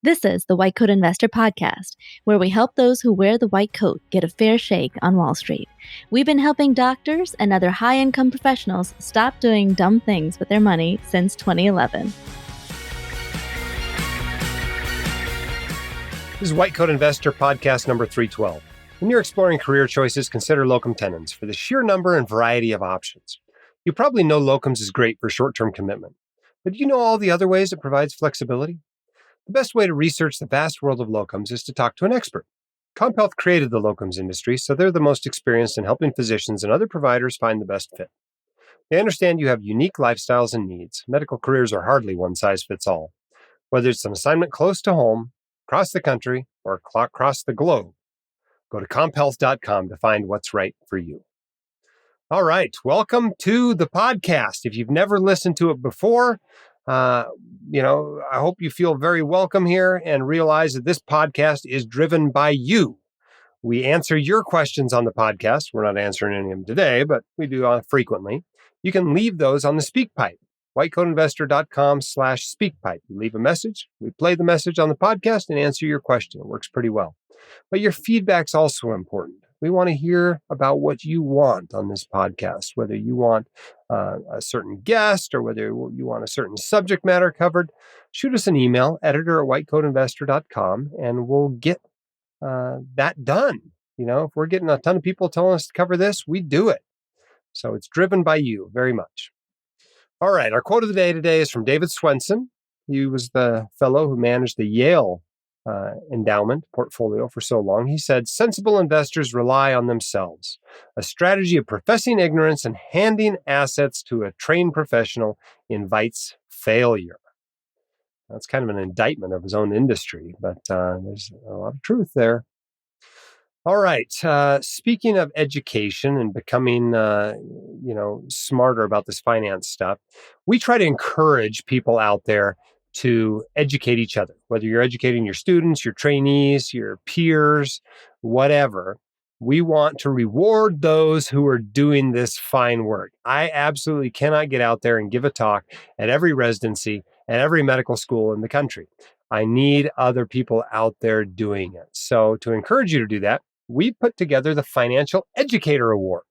This is the White Coat Investor Podcast, where we help those who wear the white coat get a fair shake on Wall Street. We've been helping doctors and other high-income professionals stop doing dumb things with their money since 2011. This is White Coat Investor Podcast number 312. When you're exploring career choices, consider locum tenens for the sheer number and variety of options. You probably know locums is great for short-term commitment, but do you know all the other ways it provides flexibility? The best way to research the vast world of locums is to talk to an expert. CompHealth created the locums industry, so they're the most experienced in helping physicians and other providers find the best fit. They understand you have unique lifestyles and needs. Medical careers are hardly one size fits all. Whether it's an assignment close to home, across the country, or across the globe, go to comphealth.com to find what's right for you. All right, welcome to the podcast. If you've never listened to it before, I hope you feel very welcome here and realize that this podcast is driven by you. We answer your questions on the podcast. We're not answering any of them today, but we do frequently. You can leave those on the SpeakPipe, whitecoatinvestor.com/SpeakPipe. You leave a message, we play the message on the podcast and answer your question. It works pretty well. But your feedback's also important. We want to hear about what you want on this podcast, whether you want a certain guest or whether you want a certain subject matter covered. Shoot us an email, editor@whitecoatinvestor.com, and we'll get that done. You know, if we're getting a ton of people telling us to cover this, we do it. So it's driven by you very much. All right, our quote of the day today is from David Swenson. He was the fellow who managed the Yale endowment portfolio for so long. He said, "Sensible investors rely on themselves. A strategy of professing ignorance and handing assets to a trained professional invites failure." That's kind of an indictment of his own industry, but there's a lot of truth there. All right. Speaking of education and becoming, smarter about this finance stuff, we try to encourage people out there to educate each other, whether you're educating your students, your trainees, your peers, whatever. We want to reward those who are doing this fine work. I absolutely cannot get out there and give a talk at every residency, at every medical school in the country. I need other people out there doing it. So to encourage you to do that, we put together the Financial Educator Award.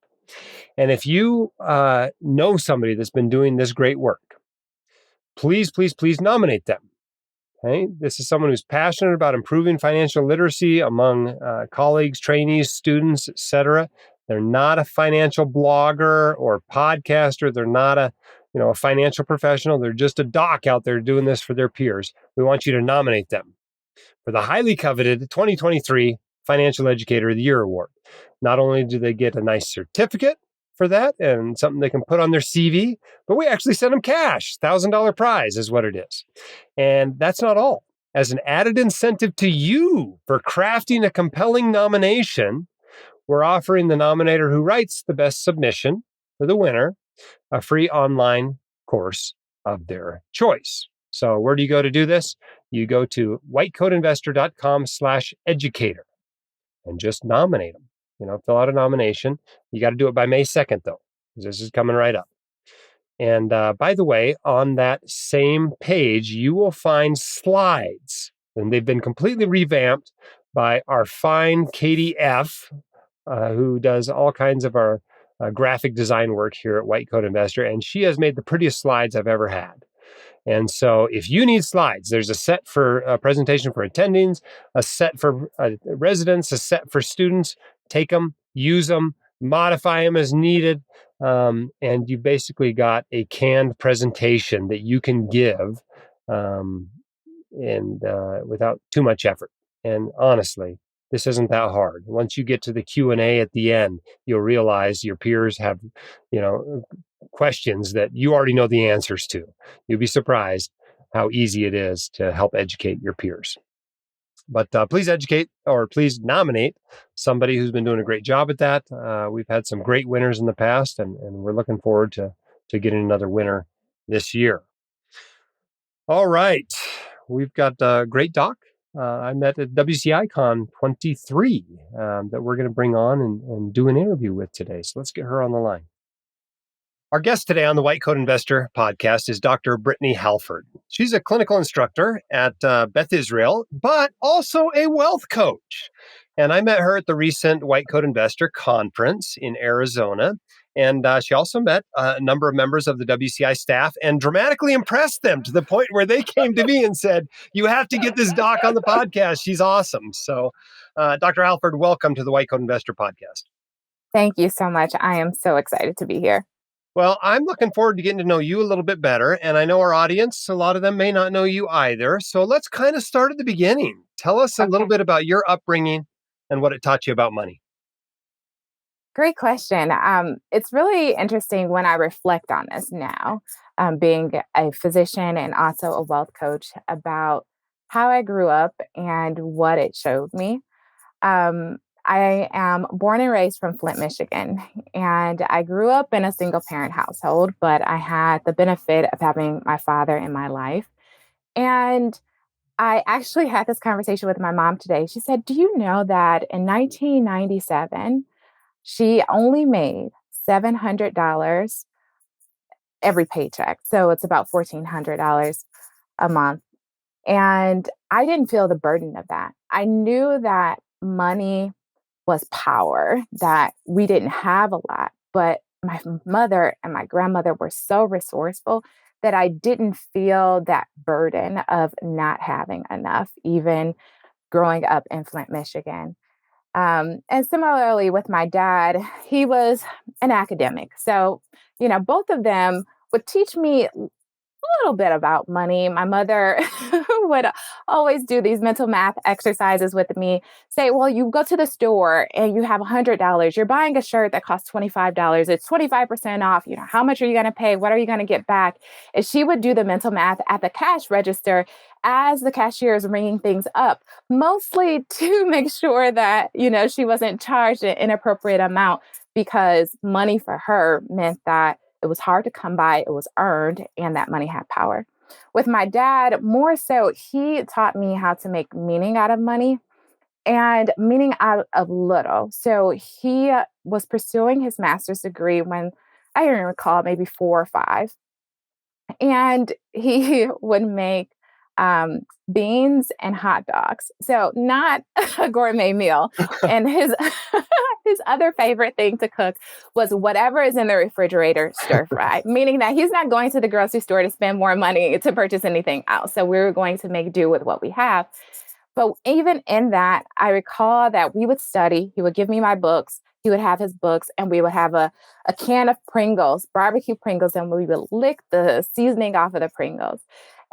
And if you know somebody that's been doing this great work, please nominate them. Okay? This is someone who's passionate about improving financial literacy among colleagues, trainees, students, etc. They're not a financial blogger or podcaster. They're not a financial professional. They're just a doc out there doing this for their peers. We want you to nominate them for the highly coveted 2023 Financial Educator of the Year Award. Not only do they get a nice certificate for that and something they can put on their CV, but we actually send them cash. $1,000 prize is what it is. And that's not all. As an added incentive to you for crafting a compelling nomination, we're offering the nominator who writes the best submission for the winner a free online course of their choice. So where do you go to do this? You go to whitecoatinvestor.com/educator and just nominate them. Fill out a nomination. You got to do it by May 2nd, though, because this is coming right up. And by the way, on that same page, you will find slides, and they've been completely revamped by our fine Katie F., who does all kinds of our graphic design work here at White Coat Investor, and she has made the prettiest slides I've ever had. And so if you need slides, there's a set for a presentation for attendings, a set for residents, a set for students. Take them, use them, modify them as needed, and you basically got a canned presentation that you can give without too much effort. And honestly, this isn't that hard. Once you get to the Q&A at the end, you'll realize your peers have, questions that you already know the answers to. You'll be surprised how easy it is to help educate your peers. But please nominate somebody who's been doing a great job at that. We've had some great winners in the past, and we're looking forward to getting another winner this year. All right. We've got a great doc I met at WCI Con 23 that we're going to bring on and do an interview with today. So let's get her on the line. Our guest today on the White Coat Investor podcast is Dr. Brittne Halford. She's a clinical instructor at Beth Israel, but also a wealth coach. And I met her at the recent White Coat Investor conference in Arizona. And she also met a number of members of the WCI staff and dramatically impressed them to the point where they came to me and said, "You have to get this doc on the podcast. She's awesome." So, Dr. Halford, welcome to the White Coat Investor podcast. Thank you so much. I am so excited to be here. Well, I'm looking forward to getting to know you a little bit better. And I know our audience, a lot of them may not know you either. So let's kind of start at the beginning. Tell us a little bit about your upbringing and what it taught you about money. Great question. It's really interesting when I reflect on this now, being a physician and also a wealth coach, about how I grew up and what it showed me. Um, I am born and raised from Flint, Michigan, and I grew up in a single parent household, but I had the benefit of having my father in my life. And I actually had this conversation with my mom today. She said, "Do you know that in 1997, she only made $700 every paycheck? So it's about $1,400 a month." And I didn't feel the burden of that. I knew that money was power, that we didn't have a lot, but my mother and my grandmother were so resourceful that I didn't feel that burden of not having enough, even growing up in Flint, Michigan. And similarly with my dad, he was an academic. So, both of them would teach me little bit about money. My mother would always do these mental math exercises with me. Say, well, you go to the store and you have $100. You're buying a shirt that costs $25. It's 25% off. How much are you going to pay? What are you going to get back? And she would do the mental math at the cash register as the cashier is ringing things up, mostly to make sure that, she wasn't charged an inappropriate amount, because money for her meant that it was hard to come by, it was earned, and that money had power. With my dad, more so, he taught me how to make meaning out of money and meaning out of little. So he was pursuing his master's degree when I don't recall, maybe 4 or 5. And he would make beans and hot dogs. So not a gourmet meal. And his his other favorite thing to cook was whatever is in the refrigerator, stir fry, meaning that he's not going to the grocery store to spend more money to purchase anything else. So we were going to make do with what we have. But even in that, I recall that we would study. He would give me my books. He would have his books, and we would have a can of Pringles, barbecue Pringles, and we would lick the seasoning off of the Pringles.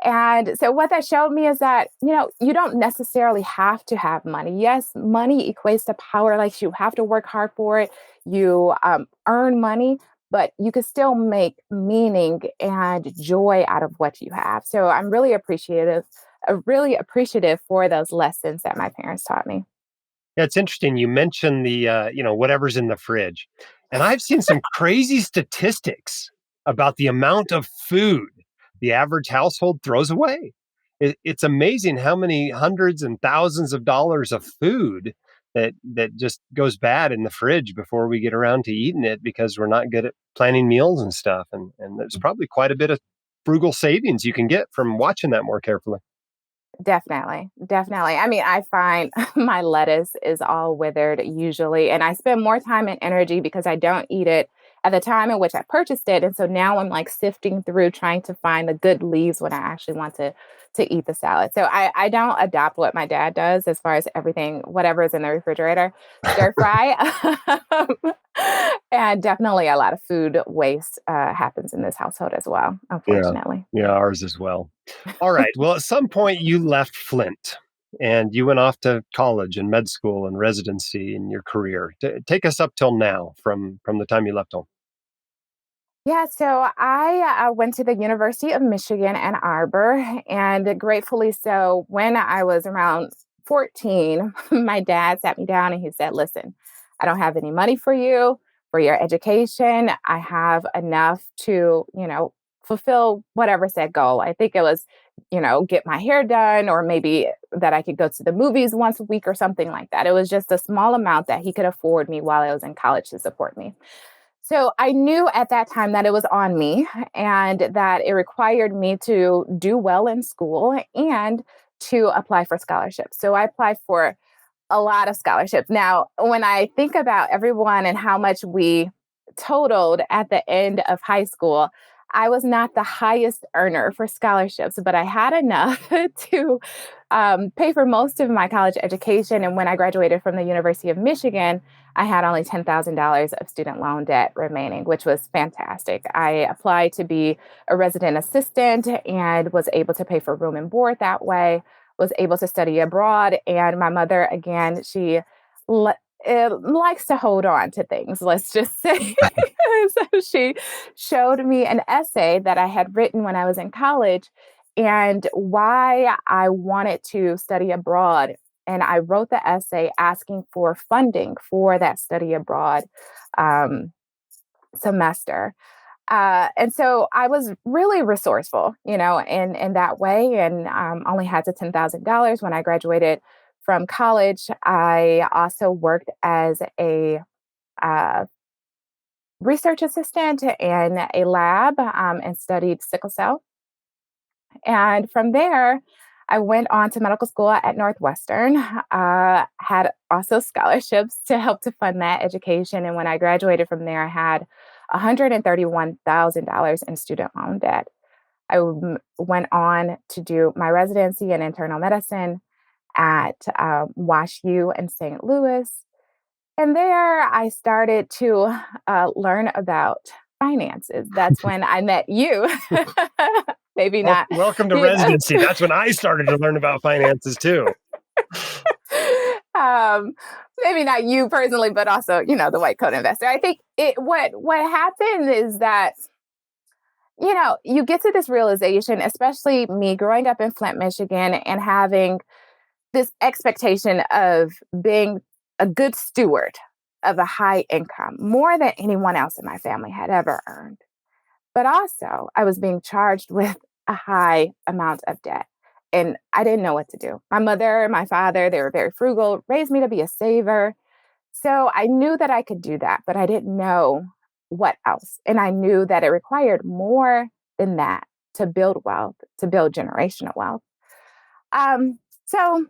And so what that showed me is that, you don't necessarily have to have money. Yes, money equates to power. Like, you have to work hard for it. You earn money, but you can still make meaning and joy out of what you have. So I'm really appreciative for those lessons that my parents taught me. Yeah, it's interesting. You mentioned the, whatever's in the fridge. And I've seen some crazy statistics about the amount of food the average household throws away. It's amazing how many hundreds and thousands of dollars of food that just goes bad in the fridge before we get around to eating it, because we're not good at planning meals and stuff. And there's probably quite a bit of frugal savings you can get from watching that more carefully. Definitely. Definitely. I mean, I find my lettuce is all withered usually, and I spend more time and energy because I don't eat it at the time in which I purchased it. And so now I'm like sifting through trying to find the good leaves when I actually want to eat the salad. So I don't adopt what my dad does as far as everything, whatever is in the refrigerator, stir fry. And definitely a lot of food waste happens in this household as well, unfortunately. Yeah, ours as well. All right. Well, at some point you left Flint and you went off to college and med school and residency in your career. Take us up till now from the time you left home. Yeah, so I went to the University of Michigan, Ann Arbor, and gratefully so, when I was around 14, my dad sat me down and he said, "Listen, I don't have any money for you for your education. I have enough to, fulfill whatever said goal." I think it was, get my hair done, or maybe that I could go to the movies once a week or something like that. It was just a small amount that he could afford me while I was in college to support me. So I knew at that time that it was on me and that it required me to do well in school and to apply for scholarships. So I applied for a lot of scholarships. Now, when I think about everyone and how much we totaled at the end of high school, I was not the highest earner for scholarships, but I had enough to pay for most of my college education. And when I graduated from the University of Michigan, I had only $10,000 of student loan debt remaining, which was fantastic. I applied to be a resident assistant and was able to pay for room and board that way, was able to study abroad. And my mother, again, she likes to hold on to things, let's just say. So she showed me an essay that I had written when I was in college and why I wanted to study abroad. And I wrote the essay asking for funding for that study abroad um, semester. And so I was really resourceful, in that way, and only had the $10,000 when I graduated from college. I also worked as a uh, research assistant in a lab and studied sickle cell. And from there, I went on to medical school at Northwestern, had also scholarships to help to fund that education. And when I graduated from there, I had $131,000 in student loan debt. Went on to do my residency in internal medicine at Wash U in St. Louis. And there I started to learn about finances. That's when I met you. Maybe not. Welcome to residency. That's when I started to learn about finances too. Maybe not you personally, but also, the white coat investor. I think what happened is that, you get to this realization, especially me growing up in Flint, Michigan, and having this expectation of being a good steward of a high income, more than anyone else in my family had ever earned. But also, I was being charged with a high amount of debt. And I didn't know what to do. My mother, my father, they were very frugal, raised me to be a saver. So I knew that I could do that, but I didn't know what else. And I knew that it required more than that to build wealth, to build generational wealth. So,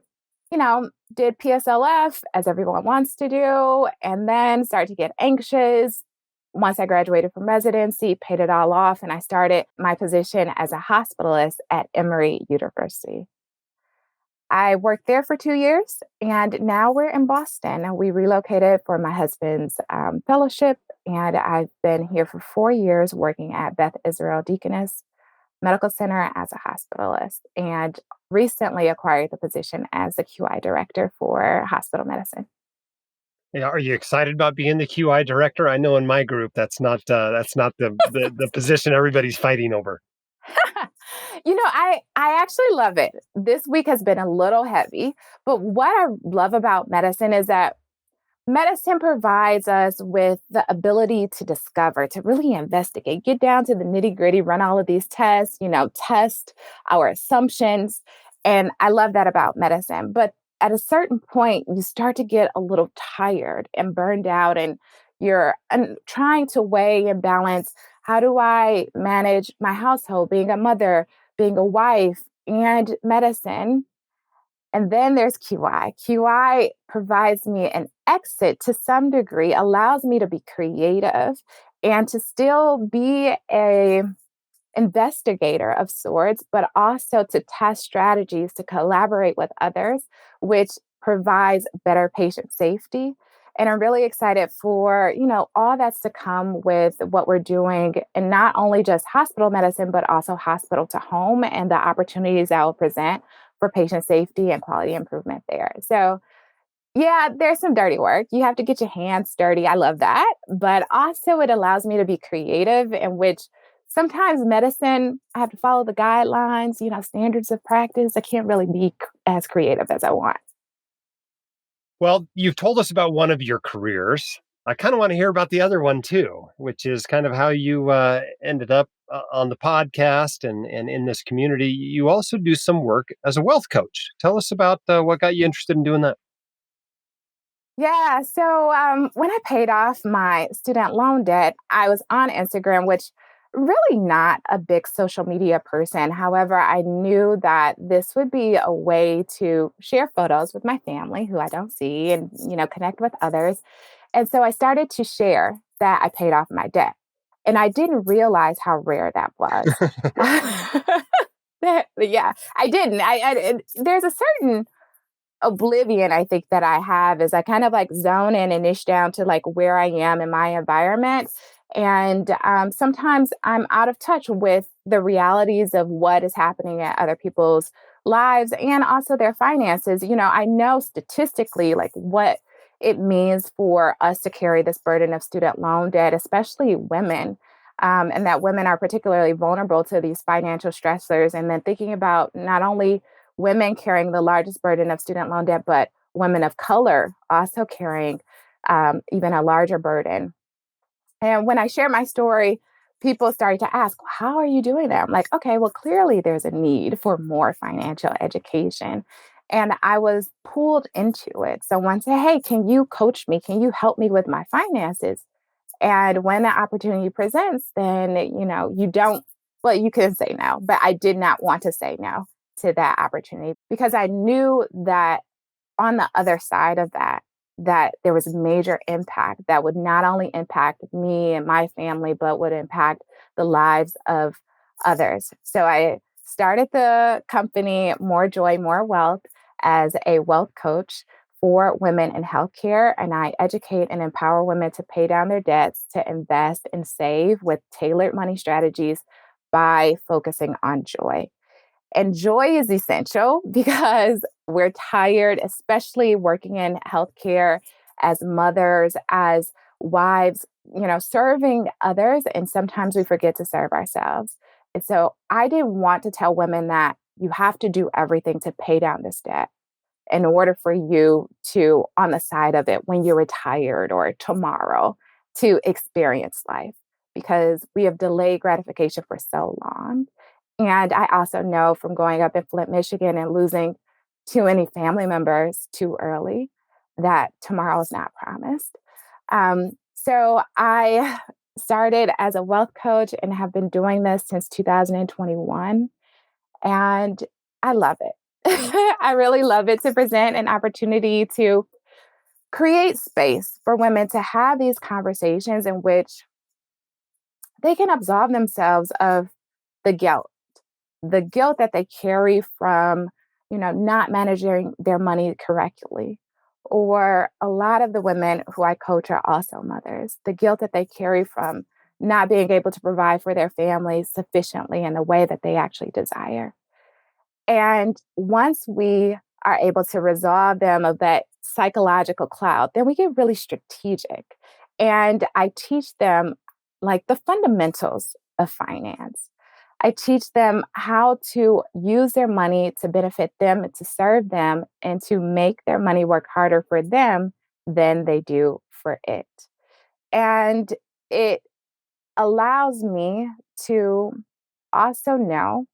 did PSLF as everyone wants to do, and then started to get anxious. Once I graduated from residency, paid it all off, and I started my position as a hospitalist at Emory University. I worked there for 2 years, and now we're in Boston. We relocated for my husband's fellowship, and I've been here for 4 years working at Beth Israel Deaconess Medical Center as a hospitalist, and recently acquired the position as the QI director for hospital medicine. Yeah, are you excited about being the QI director? I know in my group that's not the position everybody's fighting over. I actually love it. This week has been a little heavy, but what I love about medicine is that medicine provides us with the ability to discover, to really investigate, get down to the nitty gritty, run all of these tests, test our assumptions. And I love that about medicine. But at a certain point, you start to get a little tired and burned out, and you're trying to weigh and balance, how do I manage my household, being a mother, being a wife, and medicine? And then there's QI. QI provides me an exit to some degree, allows me to be creative and to still be a investigator of sorts, but also to test strategies to collaborate with others, which provides better patient safety. And I'm really excited for, all that's to come with what we're doing, and not only just hospital medicine, but also hospital to home and the opportunities that will present for patient safety and quality improvement there. So yeah, there's some dirty work. You have to get your hands dirty. I love that. But also it allows me to be creative, in which sometimes medicine, I have to follow the guidelines, standards of practice. I can't really be as creative as I want. Well, you've told us about one of your careers. I kind of want to hear about the other one too, which is kind of how you ended up on the podcast and in this community. You also do some work as a wealth coach. Tell us about what got you interested in doing that. Yeah. So when I paid off my student loan debt, I was on Instagram, which really not a big social media person. However, I knew that this would be a way to share photos with my family who I don't see and, connect with others. And so I started to share that I paid off my debt. And I didn't realize how rare that was. Yeah, I didn't. There's a certain oblivion I think that I have is I kind of like zone in and niche down to like where I am in my environment. And sometimes I'm out of touch with the realities of what is happening at other people's lives and also their finances. I know statistically like what it means for us to carry this burden of student loan debt, especially women. And that women are particularly vulnerable to these financial stressors. And then thinking about not only women carrying the largest burden of student loan debt, but women of color also carrying even a larger burden. And when I share my story, people started to ask, "Well, how are you doing that?" I'm like, okay, well, clearly there's a need for more financial education. And I was pulled into it. Someone said, "Hey, can you coach me? Can you help me with my finances?" And when the opportunity presents, then, you don't, well, you can say no, but I did not want to say no to that opportunity because I knew that on the other side of that, that there was major impact that would not only impact me and my family, but would impact the lives of others. So I started the company More Joy, More Wealth as a wealth coach for women in healthcare. And I educate and empower women to pay down their debts, to invest and save with tailored money strategies by focusing on joy. And joy is essential because we're tired, especially working in healthcare as mothers, as wives, serving others. And sometimes we forget to serve ourselves. And so I didn't want to tell women that you have to do everything to pay down this debt in order for you to, on the side of it, when you're retired or tomorrow, to experience life because we have delayed gratification for so long. And I also know from growing up in Flint, Michigan and losing too many family members too early that tomorrow is not promised. So I started as a wealth coach and have been doing this since 2021. And I love it. I really love it to present an opportunity to create space for women to have these conversations in which they can absolve themselves of the guilt, the guilt that they carry from, not managing their money correctly. Or a lot of the women who I coach are also mothers, the guilt that they carry from not being able to provide for their families sufficiently in the way that they actually desire. And once we are able to resolve them of that psychological cloud, then we get really strategic. And I teach them like the fundamentals of finance. I teach them how to use their money to benefit them and to serve them and to make their money work harder for them than they do for it. And it allows me to also know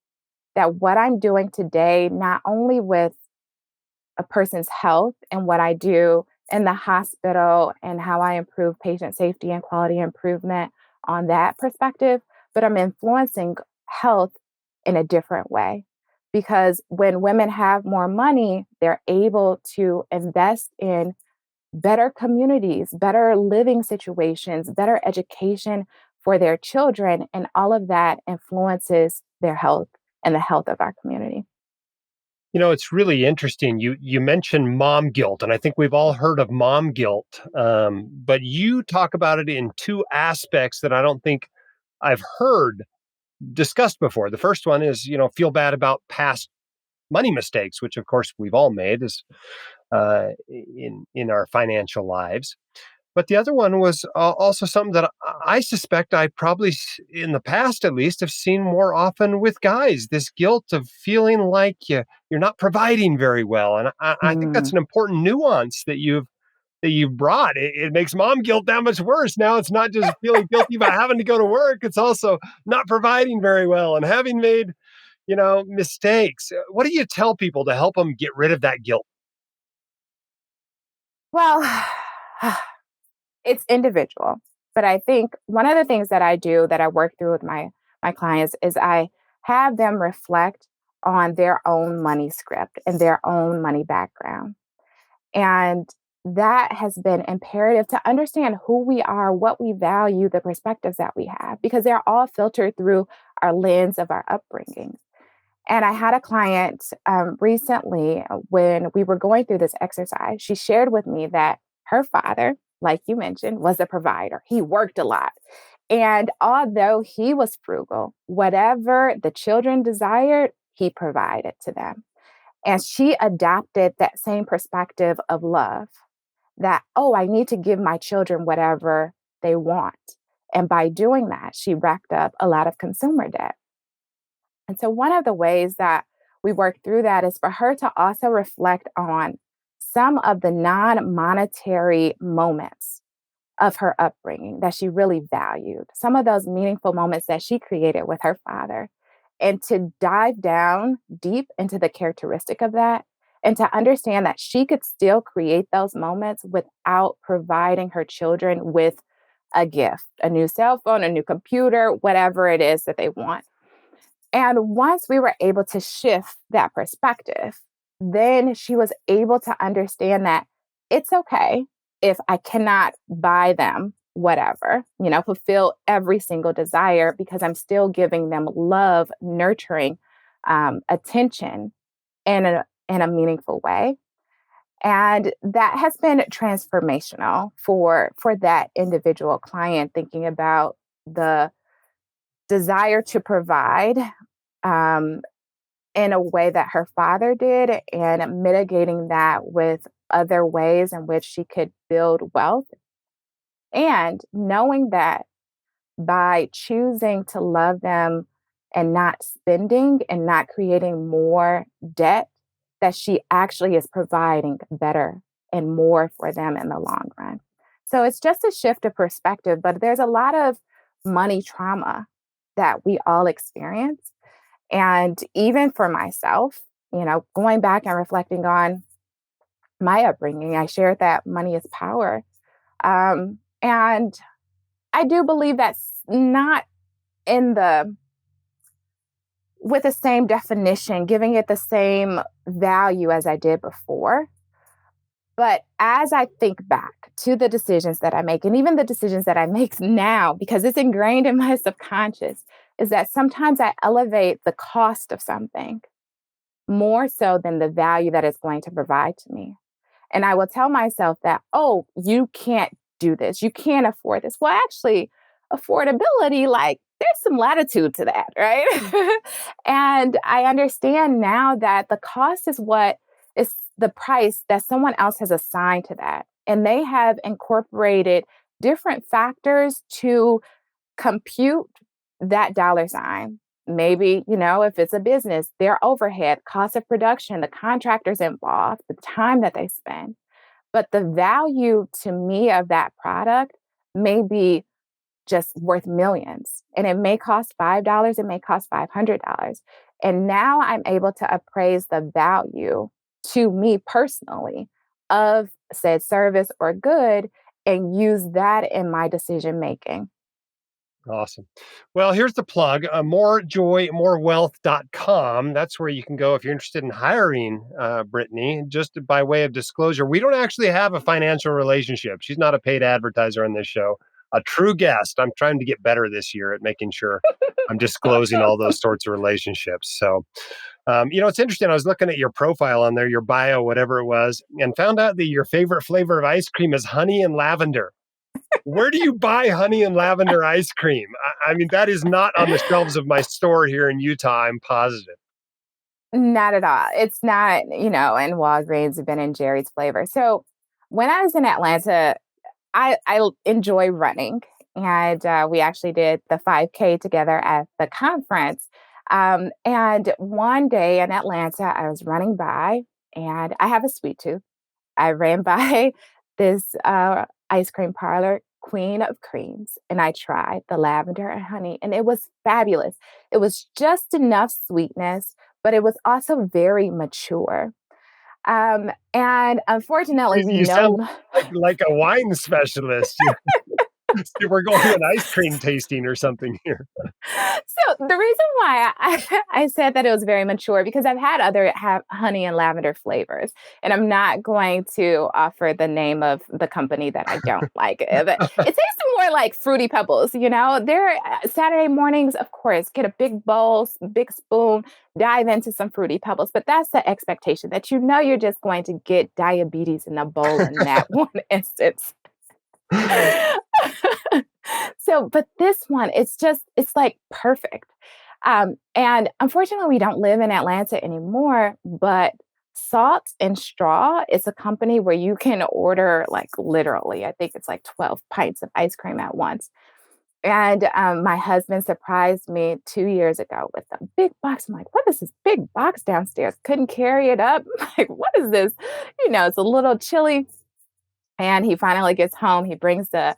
that what I'm doing today, not only with a person's health and what I do in the hospital and how I improve patient safety and quality improvement on that perspective, but I'm influencing health in a different way. Because when women have more money, they're able to invest in better communities, better living situations, better education for their children. And all of that influences their health and the health of our community. It's really interesting. You mentioned mom guilt, and I think we've all heard of mom guilt. But you talk about it in two aspects that I don't think I've heard discussed before. The first one is, feel bad about past money mistakes, which of course we've all made as in our financial lives. But the other one was also something that I suspect I probably, in the past at least, have seen more often with guys, this guilt of feeling like you're not providing very well. And I think that's Mm. an important nuance that you've brought. It makes mom guilt that much worse. Now it's not just feeling guilty about having to go to work. It's also not providing very well and having made, mistakes. What do you tell people to help them get rid of that guilt? Well, It's individual. But I think one of the things that I do that I work through with my clients is I have them reflect on their own money script and their own money background. And that has been imperative to understand who we are, what we value, the perspectives that we have, because they're all filtered through our lens of our upbringing. And I had a client recently when we were going through this exercise. She shared with me that her father, like you mentioned, was a provider. He worked a lot. And although he was frugal, whatever the children desired, he provided to them. And she adopted that same perspective of love that, oh, I need to give my children whatever they want. And by doing that, she racked up a lot of consumer debt. And so one of the ways that we work through that is for her to also reflect on some of the non-monetary moments of her upbringing that she really valued, some of those meaningful moments that she created with her father, and to dive down deep into the characteristic of that and to understand that she could still create those moments without providing her children with a gift, a new cell phone, a new computer, whatever it is that they want. And once we were able to shift that perspective, then she was able to understand that it's okay if I cannot buy them whatever, fulfill every single desire, because I'm still giving them love, nurturing, attention in a meaningful way. And that has been transformational for that individual client, thinking about the desire to provide um, in a way that her father did, and mitigating that with other ways in which she could build wealth. And knowing that by choosing to love them and not spending and not creating more debt, that she actually is providing better and more for them in the long run. So it's just a shift of perspective, but there's a lot of money trauma that we all experience. And even for myself, going back and reflecting on my upbringing, I shared that money is power. And I do believe that's not in with the same definition, giving it the same value as I did before. But as I think back to the decisions that I make, and even the decisions that I make now, because it's ingrained in my subconscious, is that sometimes I elevate the cost of something more so than the value that it's going to provide to me. And I will tell myself that, oh, you can't do this. You can't afford this. Well, actually, affordability, like there's some latitude to that, right? And I understand now that the cost is what is the price that someone else has assigned to that. And they have incorporated different factors to compute that dollar sign. Maybe, if it's a business, their overhead, cost of production, the contractors involved, the time that they spend. But the value to me of that product may be just worth millions. And it may cost $5, it may cost $500. And now I'm able to appraise the value to me personally of said service or good and use that in my decision making. Awesome. Well, here's the plug, morejoymorewealth.com. That's where you can go if you're interested in hiring Brittne. Just by way of disclosure, we don't actually have a financial relationship. She's not a paid advertiser on this show. A true guest. I'm trying to get better this year at making sure I'm disclosing all those sorts of relationships. So, it's interesting. I was looking at your profile on there, your bio, whatever it was, and found out that your favorite flavor of ice cream is honey and lavender. Where do you buy honey and lavender ice cream? I mean, that is not on the shelves of my store here in Utah, I'm positive. Not at all. It's not, in Walgreens, Ben and Jerry's flavor. So when I was in Atlanta, I enjoy running. And we actually did the 5K together at the conference. And one day in Atlanta, I was running by, and I have a sweet tooth. I ran by this ice cream parlor, Queen of Creams, and I tried the lavender and honey, and it was fabulous. It was just enough sweetness, but it was also very mature. And unfortunately, we You sound know. like a wine specialist. We're going to an ice cream tasting or something here. So the reason why I said that it was very mature because I've had other honey and lavender flavors, and I'm not going to offer the name of the company that I don't like. But it tastes more like Fruity Pebbles. They're Saturday mornings, of course, get a big bowl, big spoon, dive into some Fruity Pebbles. But that's the expectation that you're just going to get diabetes in a bowl in that one instance. But this one, it's like perfect. And unfortunately, we don't live in Atlanta anymore, but Salt and Straw is a company where you can order like literally, I think it's like 12 pints of ice cream at once. And my husband surprised me 2 years ago with a big box. I'm like, what is this big box downstairs? Couldn't carry it up. Like, what is this? It's a little chilly. And he finally gets home. He brings the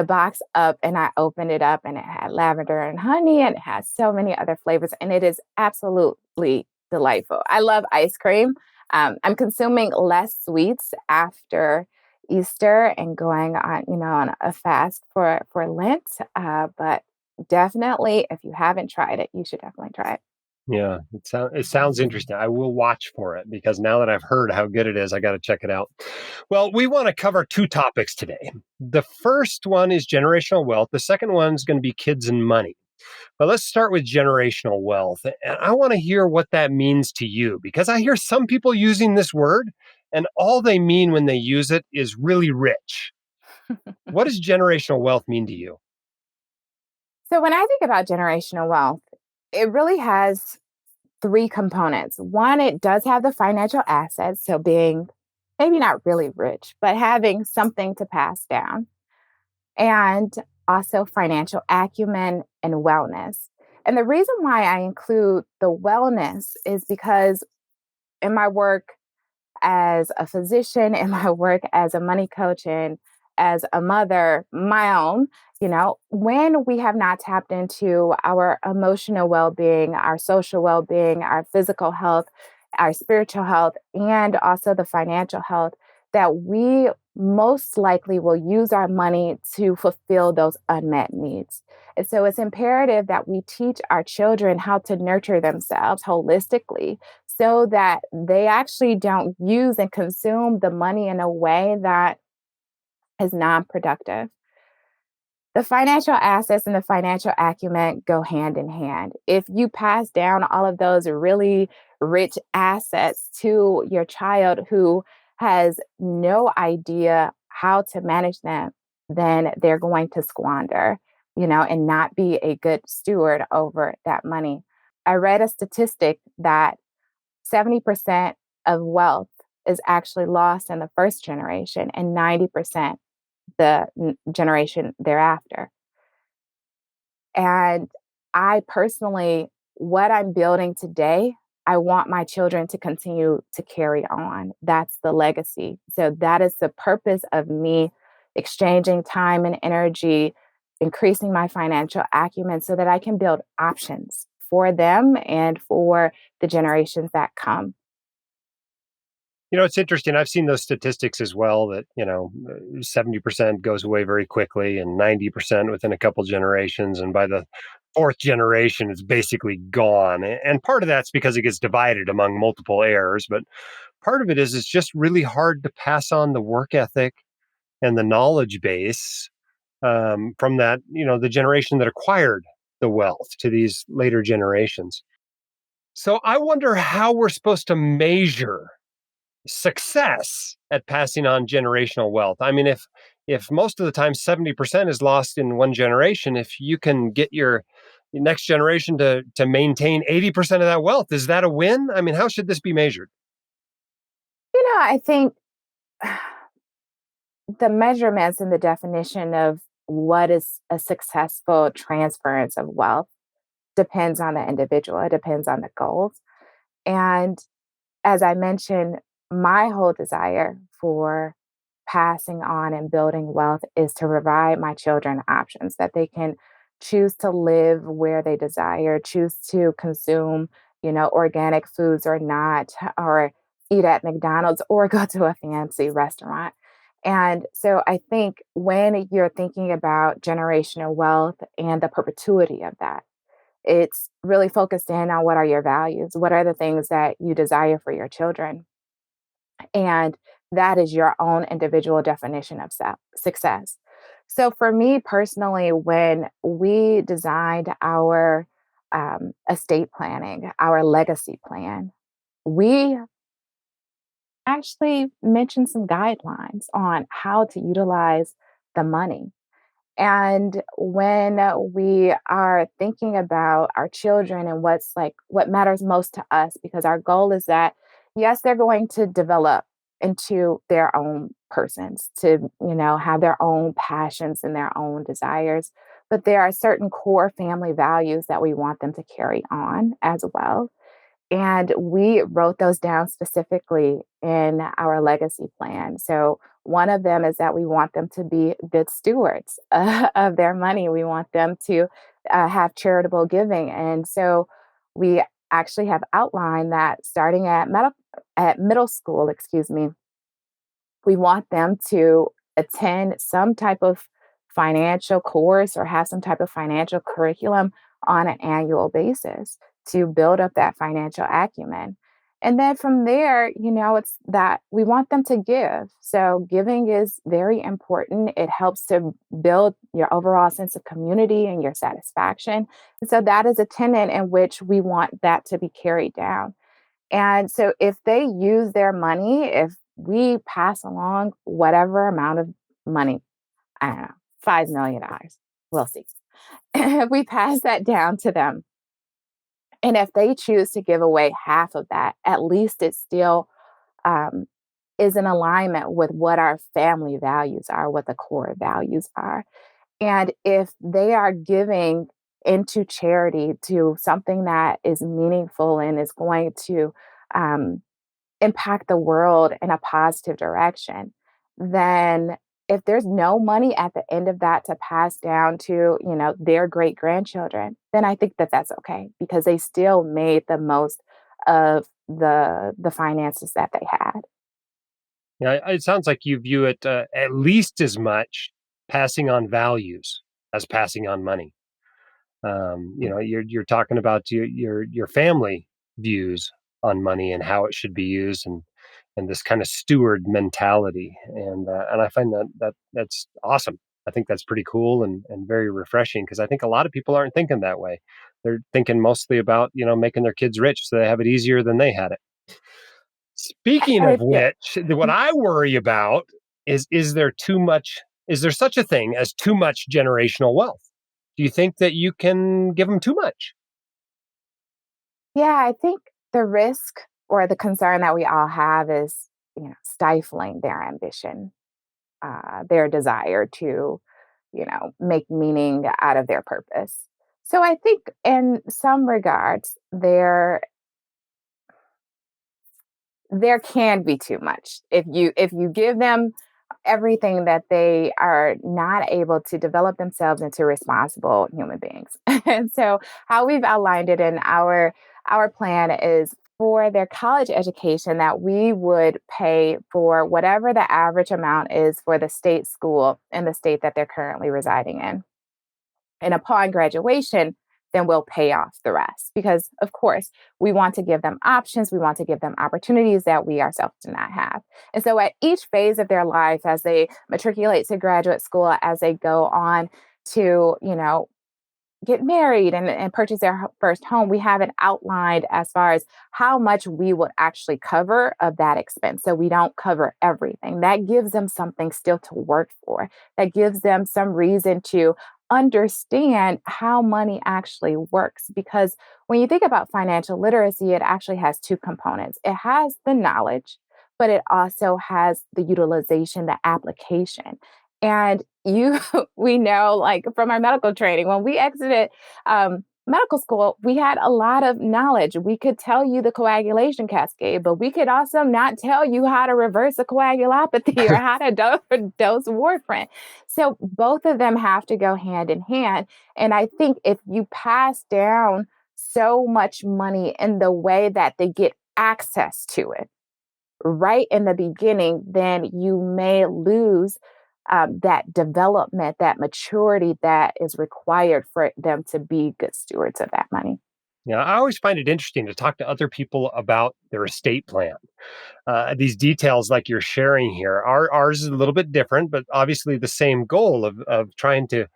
box up and I opened it up and it had lavender and honey and it has so many other flavors and it is absolutely delightful. I love ice cream. I'm consuming less sweets after Easter and going on a fast for Lent. But definitely, if you haven't tried it, you should definitely try it. Yeah, it sounds interesting. I will watch for it because now that I've heard how good it is, I got to check it out. Well, we want to cover two topics today. The first one is generational wealth. The second one is going to be kids and money. But let's start with generational wealth. And I want to hear what that means to you because I hear some people using this word and all they mean when they use it is really rich. What does generational wealth mean to you? So when I think about generational wealth, it really has three components. One, it does have the financial assets. So being maybe not really rich, but having something to pass down. And also financial acumen and wellness. And the reason why I include the wellness is because in my work as a physician, in my work as a money coach, and as a mother, my own, when we have not tapped into our emotional well being, our social well being, our physical health, our spiritual health, and also the financial health, that we most likely will use our money to fulfill those unmet needs. And so it's imperative that we teach our children how to nurture themselves holistically so that they actually don't use and consume the money in a way that is non-productive. The financial assets and the financial acumen go hand in hand. If you pass down all of those really rich assets to your child who has no idea how to manage them, then they're going to squander, and not be a good steward over that money. I read a statistic that 70% of wealth is actually lost in the first generation and 90% the generation thereafter. And I personally, what I'm building today, I want my children to continue to carry on. That's the legacy. So that is the purpose of me exchanging time and energy, increasing my financial acumen so that I can build options for them and for the generations that come. It's interesting. I've seen those statistics as well that, 70% goes away very quickly and 90% within a couple generations. And by the fourth generation, it's basically gone. And part of that's because it gets divided among multiple heirs. But part of it is it's just really hard to pass on the work ethic and the knowledge base from that, the generation that acquired the wealth to these later generations. So I wonder how we're supposed to measure success at passing on generational wealth. I mean, if most of the time 70% is lost in one generation, if you can get your next generation to maintain 80% of that wealth, is that a win? I mean, how should this be measured? I think the measurements and the definition of what is a successful transference of wealth depends on the individual. It depends on the goals. And as I mentioned, my whole desire for passing on and building wealth is to provide my children options that they can choose to live where they desire, choose to consume, organic foods or not, or eat at McDonald's or go to a fancy restaurant. And so I think when you're thinking about generational wealth and the perpetuity of that, it's really focused in on what are your values? What are the things that you desire for your children? And that is your own individual definition of success. So for me personally, when we designed our estate planning, our legacy plan, we actually mentioned some guidelines on how to utilize the money. And when we are thinking about our children and what matters most to us, because our goal is that, yes, they're going to develop into their own persons, to, have their own passions and their own desires. But there are certain core family values that we want them to carry on as well. And we wrote those down specifically in our legacy plan. So, one of them is that we want them to be good stewards of their money. We want them to have charitable giving. And so, we actually have outlined that starting at middle school, excuse me, we want them to attend some type of financial course or have some type of financial curriculum on an annual basis to build up that financial acumen. And then from there, it's that we want them to give. So giving is very important. It helps to build your overall sense of community and your satisfaction. And so that is a tenet in which we want that to be carried down. And so if they use their money, if we pass along whatever amount of money, I don't know, $5 million, we'll see. If we pass that down to them, and if they choose to give away half of that, at least it still um, is in alignment with what our family values are, what the core values are. And if they are giving into charity to something that is meaningful and is going to um, impact the world in a positive direction, then if there's no money at the end of that to pass down to, their great grandchildren, then I think that that's okay because they still made the most of the finances that they had. Yeah, it sounds like you view it at least as much passing on values as passing on money. You're talking about your family views on money and how it should be used, and this kind of steward mentality, and I find that's awesome. I think that's pretty cool and very refreshing because I think a lot of people aren't thinking that way. They're thinking mostly about making their kids rich so they have it easier than they had it. Speaking of Yeah. which, what I worry about is there too much? Is there such a thing as too much generational wealth? Do you think that you can give them too much? Yeah, I think the risk or the concern that we all have is, stifling their ambition, their desire to, make meaning out of their purpose. So I think in some regards, there can be too much if you give them everything that they are not able to develop themselves into responsible human beings. And so how we've outlined it in our plan is for their college education that we would pay for whatever the average amount is for the state school in the state that they're currently residing in. And upon graduation, then we'll pay off the rest. Because, of course, we want to give them options. We want to give them opportunities that we ourselves do not have. And so, at each phase of their life, as they matriculate to graduate school, as they go on to, get married and purchase their first home, we have it outlined as far as how much we would actually cover of that expense. So we don't cover everything. That gives them something still to work for. That gives them some reason to understand how money actually works. Because when you think about financial literacy, it actually has two components. It has the knowledge, but it also has the utilization, the application. And we know, like from our medical training, when we exited medical school, we had a lot of knowledge. We could tell you the coagulation cascade, but we could also not tell you how to reverse a coagulopathy or how to dose warfarin. So both of them have to go hand in hand. And I think if you pass down so much money in the way that they get access to it, right in the beginning, then you may lose that development, that maturity that is required for them to be good stewards of that money. Yeah, I always find it interesting to talk to other people about their estate plan. These details like you're sharing here. Ours is a little bit different, but obviously the same goal of trying to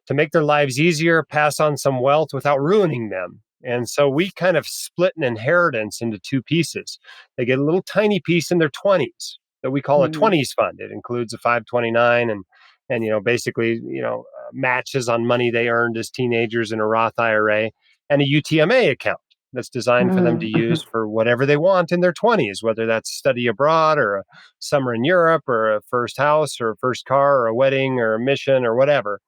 make their lives easier, pass on some wealth without ruining them. And so we kind of split an inheritance into two pieces. They get a little tiny piece in their 20s that we call a Hmm. 20s fund. It includes a 529 and basically, matches on money they earned as teenagers in a Roth IRA and a UTMA account that's designed for them to use Hmm. for whatever they want in their 20s, whether that's study abroad or a summer in Europe or a first house or a first car or a wedding or a mission or whatever.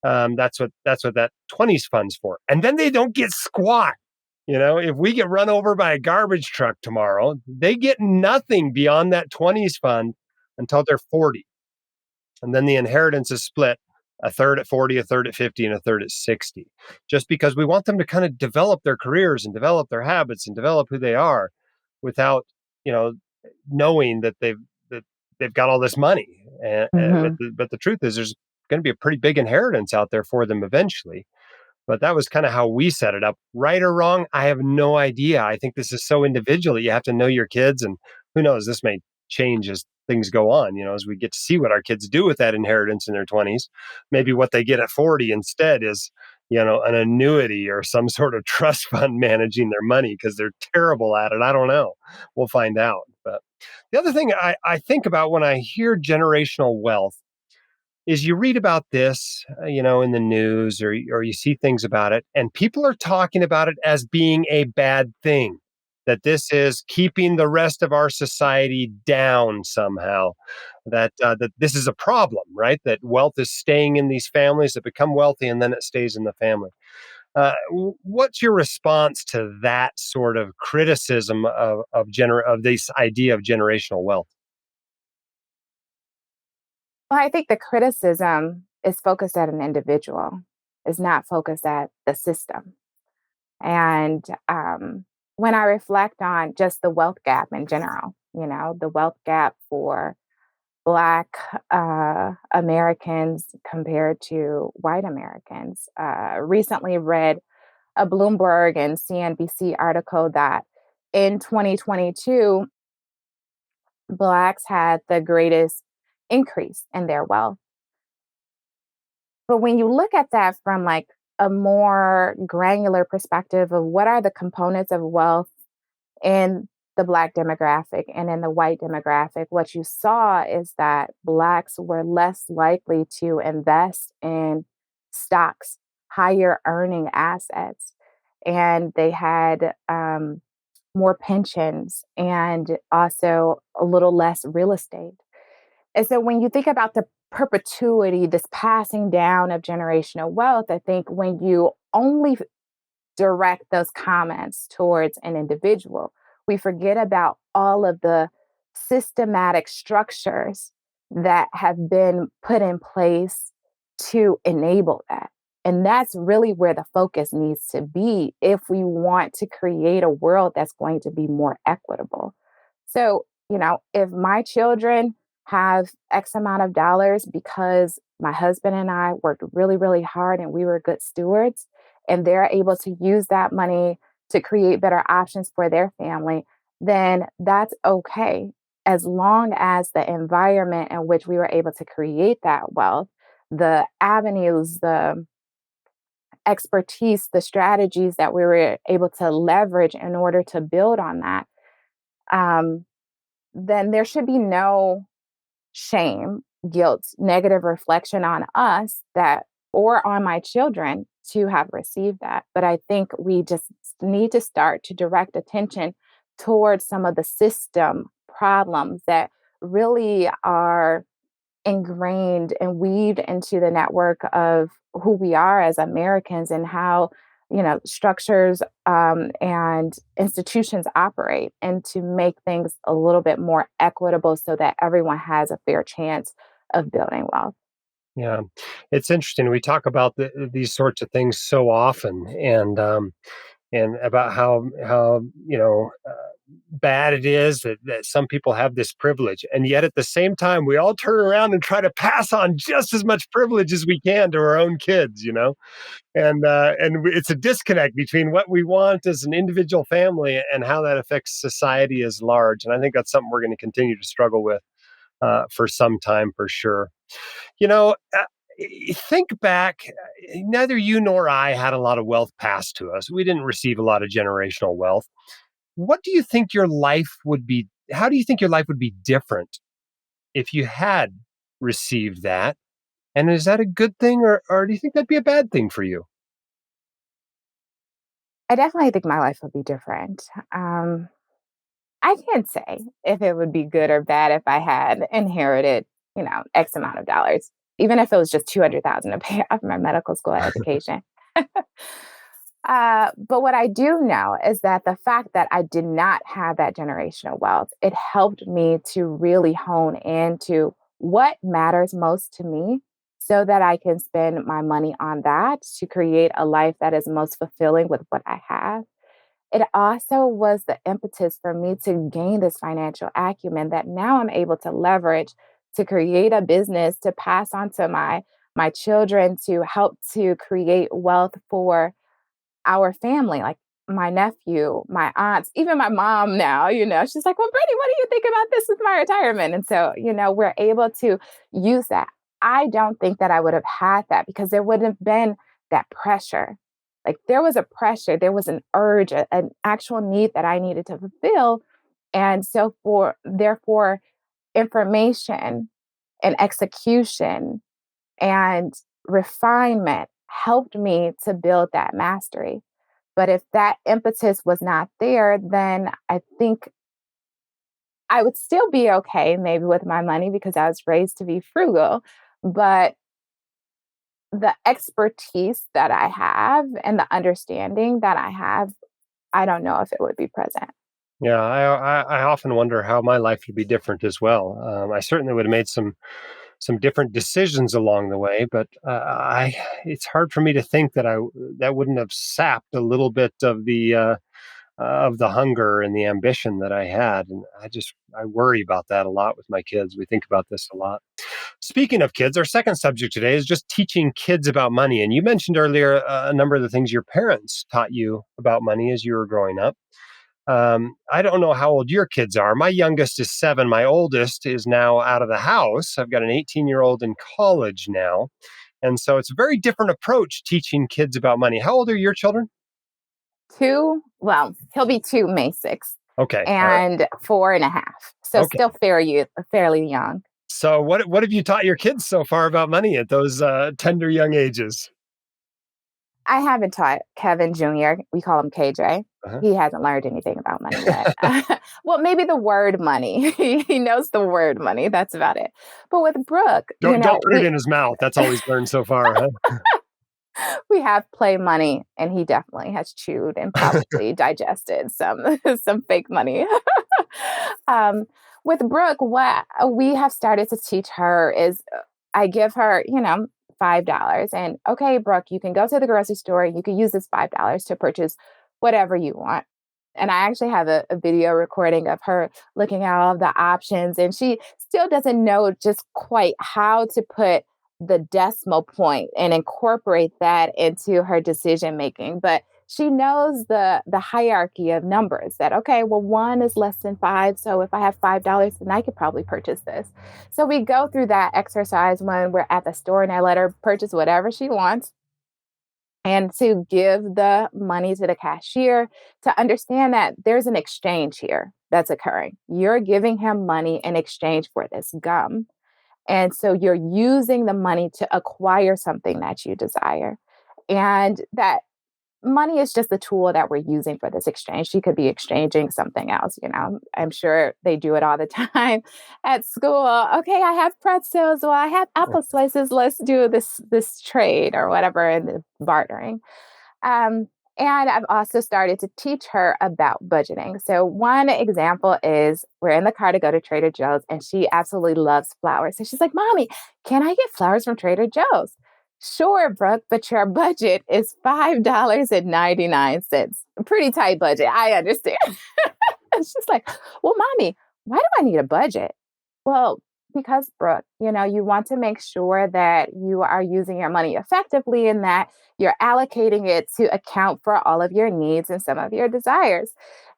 That's what that 20s fund's for. And then they don't get squat. If we get run over by a garbage truck tomorrow, they get nothing beyond that 20s fund until they're 40. And then the inheritance is split a third at 40, a third at 50, and a third at 60, just because we want them to kind of develop their careers and develop their habits and develop who they are without, you know, knowing that they've got all this money. But Hmm. the truth is there's going to be a pretty big inheritance out there for them eventually. But that was kind of how we set it up. Right or wrong, I have no idea. I think this is so individual. You have to know your kids, and who knows, this may change as things go on, as we get to see what our kids do with that inheritance in their 20s. Maybe what they get at 40 instead is, an annuity or some sort of trust fund managing their money because they're terrible at it. I don't know. We'll find out. But the other thing I think about when I hear generational wealth is you read about this, in the news or you see things about it, and people are talking about it as being a bad thing, that this is keeping the rest of our society down somehow, that this is a problem, right? That wealth is staying in these families that become wealthy and then it stays in the family. What's your response to that sort of criticism of this idea of generational wealth? Well, I think the criticism is focused at an individual, is not focused at the system. And when I reflect on just the wealth gap in general, the wealth gap for Black Americans compared to white Americans, recently read a Bloomberg and CNBC article that in 2022, Blacks had the greatest increase in their wealth. But when you look at that from like a more granular perspective of what are the components of wealth in the Black demographic and in the white demographic, what you saw is that Blacks were less likely to invest in stocks, higher earning assets, and they had more pensions and also a little less real estate. And so when you think about the perpetuity, this passing down of generational wealth, I think when you only direct those comments towards an individual, we forget about all of the systematic structures that have been put in place to enable that. And that's really where the focus needs to be if we want to create a world that's going to be more equitable. So, if my children have X amount of dollars because my husband and I worked really, really hard and we were good stewards, and they're able to use that money to create better options for their family, then that's okay. As long as the environment in which we were able to create that wealth, the avenues, the expertise, the strategies that we were able to leverage in order to build on that, um, then there should be no shame, guilt, negative reflection on us that or on my children to have received that. But I think we just need to start to direct attention towards some of the system problems that really are ingrained and weaved into the network of who we are as Americans and how structures and institutions operate, and to make things a little bit more equitable so that everyone has a fair chance of building wealth. Yeah, it's interesting. We talk about these sorts of things so often, and about how bad it is that some people have this privilege. And yet at the same time, we all turn around and try to pass on just as much privilege as we can to our own kids, and it's a disconnect between what we want as an individual family and how that affects society as large. And I think that's something we're going to continue to struggle with for some time for sure. You know, uh, think back, neither you nor I had a lot of wealth passed to us. We didn't receive a lot of generational wealth. What do you think your life would be? How do you think your life would be different if you had received that? And is that a good thing, or do you think that'd be a bad thing for you? I definitely think my life would be different. I can't say if it would be good or bad if I had inherited, X amount of dollars, even if it was just 200,000 to pay off my medical school education. But what I do know is that the fact that I did not have that generational wealth, it helped me to really hone into what matters most to me so that I can spend my money on that to create a life that is most fulfilling with what I have. It also was the impetus for me to gain this financial acumen that now I'm able to leverage to create a business to pass on to my children to help to create wealth for our family, like my nephew, my aunts, even my mom now, she's like, well, Brittany, what do you think about this with my retirement? And so, we're able to use that. I don't think that I would have had that because there wouldn't have been that pressure. Like there was a pressure, there was an urge, an actual need that I needed to fulfill. And so therefore, information and execution and refinement helped me to build that mastery. But if that impetus was not there, then I think I would still be okay, maybe with my money because I was raised to be frugal. But the expertise that I have and the understanding that I have, I don't know if it would be present. Yeah, I often wonder how my life would be different as well. I certainly would have made some different decisions along the way, but I it's hard for me to think that wouldn't have sapped a little bit of the hunger and the ambition that I had, and I worry about that a lot with my kids. We think about this a lot. Speaking of kids, our second subject today is just teaching kids about money. And you mentioned earlier a number of the things your parents taught you about money as you were growing up. I don't know how old your kids are. My youngest is 7. My oldest is now out of the house. I've got an 18-year-old in college now. And so it's a very different approach teaching kids about money. How old are your children? 2, well, he'll be 2 May 6th, Okay. All right. and 4.5. So Okay. still fairly young. So what have you taught your kids so far about money at those tender young ages? I haven't taught Kevin Jr., we call him KJ. Uh-huh. He hasn't learned anything about money yet. Well, maybe the word money. He knows the word money. That's about it. But with Brooke, Don't put it in his mouth. That's all he's learned so far, huh? we have play money, and he definitely has chewed and probably digested some fake money. um, with Brooke, what we have started to teach her is I give her, $5. And okay, Brooke, you can go to the grocery store. You can use this $5 to purchase whatever you want. And I actually have a video recording of her looking at all of the options. And she still doesn't know just quite how to put the decimal point and incorporate that into her decision making. But she knows the hierarchy of numbers that, okay, well, 1 is less than 5. So if I have $5, then I could probably purchase this. So we go through that exercise when we're at the store and I let her purchase whatever she wants and to give the money to the cashier to understand that there's an exchange here that's occurring. You're giving him money in exchange for this gum. And so you're using the money to acquire something that you desire. And that money is just the tool that we're using for this exchange. She could be exchanging something else, I'm sure they do it all the time at school. Okay, I have pretzels. Well, I have apple slices. Let's do this trade or whatever in the bartering. And I've also started to teach her about budgeting. So one example is we're in the car to go to Trader Joe's and she absolutely loves flowers. So she's like, Mommy, can I get flowers from Trader Joe's? Sure, Brooke, but your budget is $5.99. A pretty tight budget. I understand. She's like, well, mommy, why do I need a budget? Well, because Brooke, you want to make sure that you are using your money effectively and that you're allocating it to account for all of your needs and some of your desires.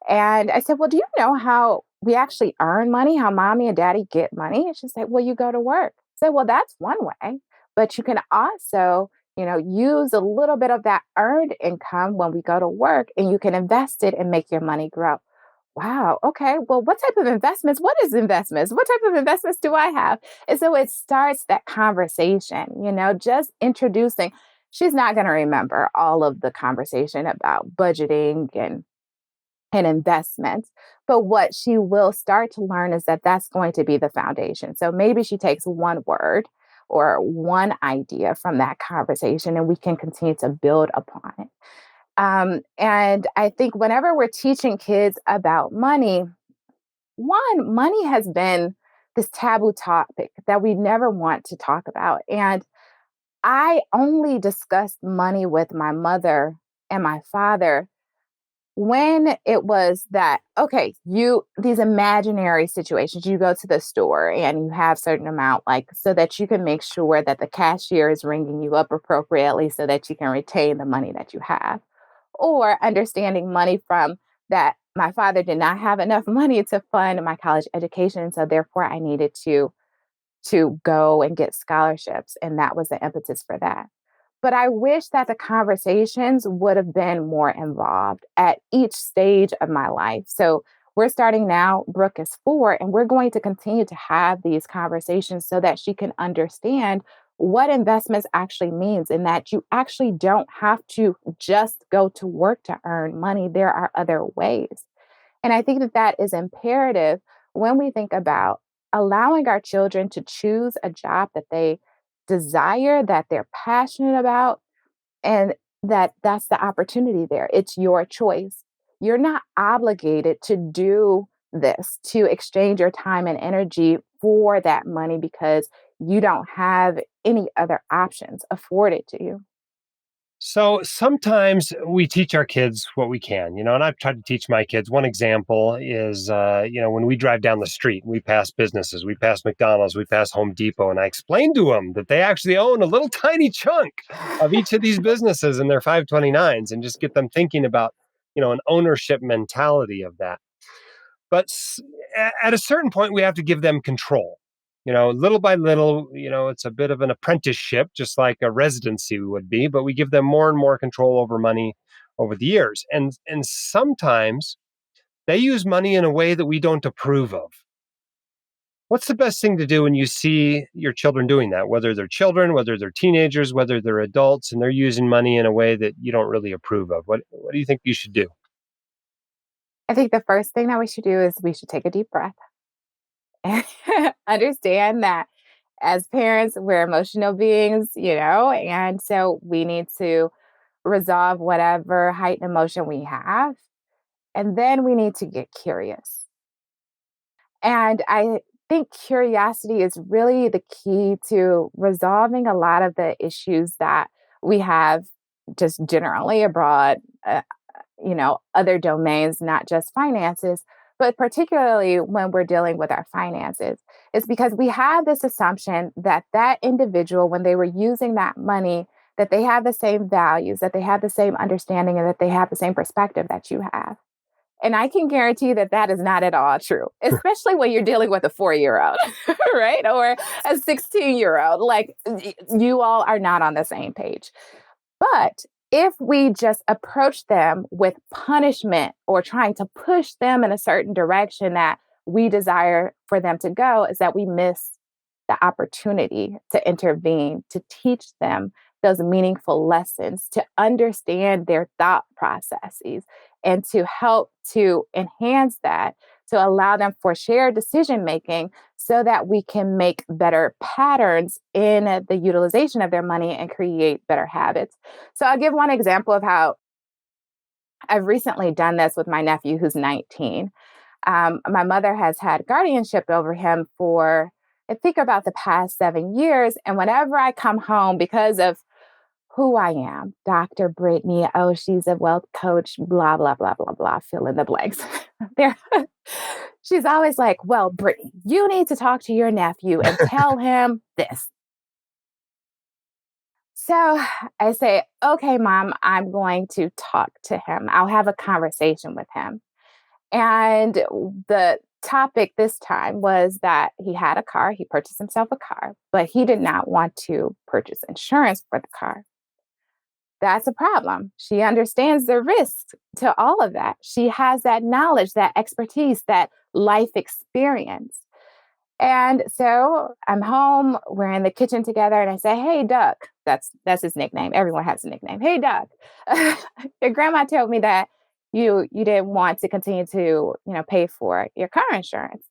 And I said, well, do you know how we actually earn money, how mommy and daddy get money? And she's like, well, you go to work. I said, well, that's one way, but you can also use a little bit of that earned income when we go to work and you can invest it and make your money grow. Wow. Okay. Well, what type of investments? What is investments? What type of investments do I have? And so it starts that conversation, just introducing. She's not going to remember all of the conversation about budgeting and investments. But what she will start to learn is that that's going to be the foundation. So maybe she takes one word or one idea from that conversation and we can continue to build upon it. And I think whenever we're teaching kids about money, one, money has been this taboo topic that we never want to talk about. And I only discussed money with my mother and my father when it was that, okay, these imaginary situations, you go to the store and you have certain amount, like, so that you can make sure that the cashier is ringing you up appropriately so that you can retain the money that you have. Or understanding money from that my father did not have enough money to fund my college education. So therefore I needed to go and get scholarships. And that was the impetus for that. But I wish that the conversations would have been more involved at each stage of my life. So we're starting now, Brooke is 4, and we're going to continue to have these conversations so that she can understand what investments actually means and that you actually don't have to just go to work to earn money. There are other ways. And I think that that is imperative when we think about allowing our children to choose a job that they desire, that they're passionate about, and that's the opportunity there. It's your choice. You're not obligated to do this, to exchange your time and energy for that money because you don't have any other options afforded to you. So sometimes we teach our kids what we can, and I've tried to teach my kids. One example is, when we drive down the street, we pass businesses, we pass McDonald's, we pass Home Depot, and I explain to them that they actually own a little tiny chunk of each of these businesses in their 529s and just get them thinking about, an ownership mentality of that. But at a certain point, we have to give them control. Little by little, it's a bit of an apprenticeship, just like a residency would be, but we give them more and more control over money over the years. And sometimes they use money in a way that we don't approve of. What's the best thing to do when you see your children doing that, whether they're children, whether they're teenagers, whether they're adults, and they're using money in a way that you don't really approve of? What do you think you should do? I think the first thing that we should do is we should take a deep breath and understand that as parents, we're emotional beings, and so we need to resolve whatever heightened emotion we have. And then we need to get curious. And I think curiosity is really the key to resolving a lot of the issues that we have just generally abroad, other domains, not just finances, but particularly when we're dealing with our finances. It's because we have this assumption that that individual, when they were using that money, that they have the same values, that they have the same understanding, and that they have the same perspective that you have. And I can guarantee that that is not at all true, especially when you're dealing with a 4-year-old, right? Or a 16-year-old. Like, you all are not on the same page. But if we just approach them with punishment or trying to push them in a certain direction that we desire for them to go, is that we miss the opportunity to intervene, to teach them those meaningful lessons, to understand their thought processes, and to help to enhance that, to allow them for shared decision making so that we can make better patterns in the utilization of their money and create better habits. So I'll give one example of how I've recently done this with my nephew who's 19. My mother has had guardianship over him for, I think, about the past 7 years. And whenever I come home, because of who I am, Dr. Brittne, oh, she's a wealth coach, blah, blah, blah, blah, blah, fill in the blanks. She's always like, well, Brittne, you need to talk to your nephew and tell him this. So I say, okay, Mom, I'm going to talk to him. I'll have a conversation with him. And the topic this time was that he had a car. He purchased himself a car, but he did not want to purchase insurance for the car. That's a problem. She understands the risks to all of that. She has that knowledge, that expertise, that life experience. And so I'm home, we're in the kitchen together, and I say, hey, Duck. That's his nickname. Everyone has a nickname. Hey, Duck. Your grandma told me that you didn't want to continue to, pay for your car insurance.